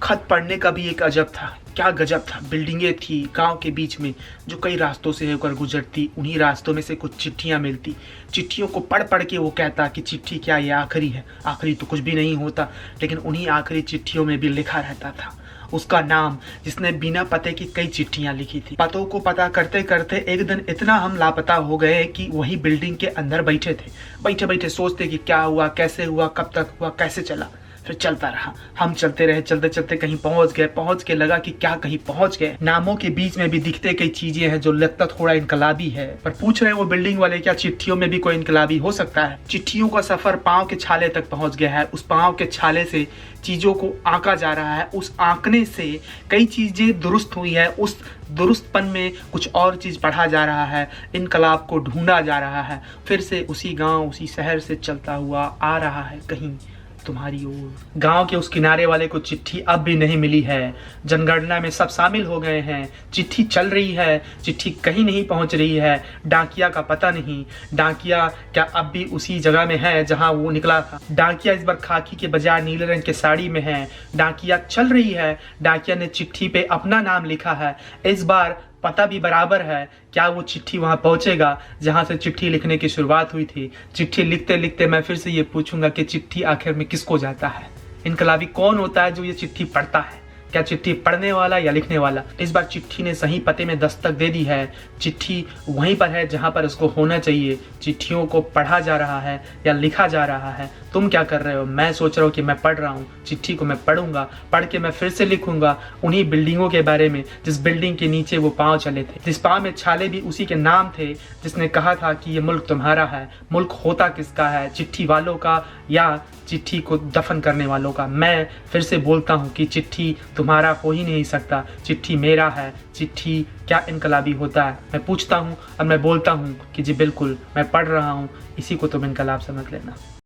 खत पढ़ने का भी एक अजब था, क्या गजब था। बिल्डिंगें थी गांव के बीच में जो कई रास्तों से होकर गुजरती, उन्हीं रास्तों में से कुछ चिट्ठियां मिलती। चिट्ठियों को पढ़ पढ़ के वो कहता कि चिट्ठी क्या ये आखिरी है, आखिरी तो कुछ भी नहीं होता, लेकिन उन्हीं आखिरी चिट्ठियों में भी लिखा रहता था उसका नाम, जिसने बिना पते की कई चिट्ठियां लिखी थी। पतों को पता करते करते एक दिन इतना हम लापता हो गए कि वही बिल्डिंग के अंदर बैठे थे। बैठे बैठे सोचते कि क्या हुआ, कैसे हुआ, कब तक हुआ, कैसे चला। फिर चलता रहा, हम चलते रहे, चलते चलते कहीं पहुंच के लगा कि क्या कहीं पहुंच गए। नामों के बीच में भी दिखते कई चीजें हैं जो लगता थोड़ा इनकलाबी है, पर पूछ रहे हैं वो बिल्डिंग वाले क्या चिट्ठियों में भी कोई इनकलाबी हो सकता है। चिट्ठियों का सफर पांव के छाले तक पहुंच गया है। उस पांव के छाले से चीजों को आंका जा रहा है, उस आंकने से कई चीजें दुरुस्त हुई है, उस दुरुस्तपन में कुछ और चीज पढ़ा जा रहा है, इनकलाब को ढूंढा जा रहा है। फिर से उसी गांव उसी शहर से चलता हुआ आ रहा है कहीं तुम्हारी ओर। गांव के उस किनारे वाले को चिट्ठी अब भी नहीं मिली है। जनगणना में सब शामिल हो गए हैं, चिट्ठी चल रही है, चिट्ठी कहीं नहीं पहुंच रही है। डाकिया का पता नहीं, डाकिया क्या अब भी उसी जगह में है जहां वो निकला था। डाकिया इस बार खाकी के बजाय नीले रंग के साड़ी में है। डाकिया चल रही है, डाकिया ने चिट्ठी पे अपना नाम लिखा है। इस बार पता भी बराबर है, क्या वो चिट्ठी वहां पहुंचेगा जहां से चिट्ठी लिखने की शुरुआत हुई थी। चिट्ठी लिखते लिखते मैं फिर से ये पूछूंगा कि चिट्ठी आखिर में किसको जाता है। इनकलाबी कौन होता है जो ये चिट्ठी पढ़ता है, क्या चिट्ठी पढ़ने वाला या लिखने वाला। इस बार चिट्ठी ने सही पते में दस्तक दे दी है, चिट्ठी वहीं पर है जहां पर उसको होना चाहिए। चिट्ठियों को पढ़ा जा रहा है या लिखा जा रहा है। तुम क्या कर रहे हो? मैं सोच रहा हूँ कि मैं पढ़ रहा हूँ, चिट्ठी को मैं पढ़ूंगा, पढ़ के मैं फिर से लिखूंगा उन्हीं बिल्डिंगों के बारे में जिस बिल्डिंग के नीचे वो पांव चले थे, जिस पांव में छाले भी उसी के नाम थे, जिसने कहा था कि ये मुल्क तुम्हारा है। मुल्क होता किसका है, चिट्ठी वालों का या चिट्ठी को दफन करने वालों का। मैं फिर से बोलता हूँ कि चिट्ठी तुम्हारा हो ही नहीं सकता, चिट्ठी मेरा है। चिट्ठी क्या इनकलाबी होता है? मैं पूछता हूँ और मैं बोलता हूँ कि जी बिल्कुल मैं पढ़ रहा हूँ, इसी को तुम इनकलाब समझ लेना।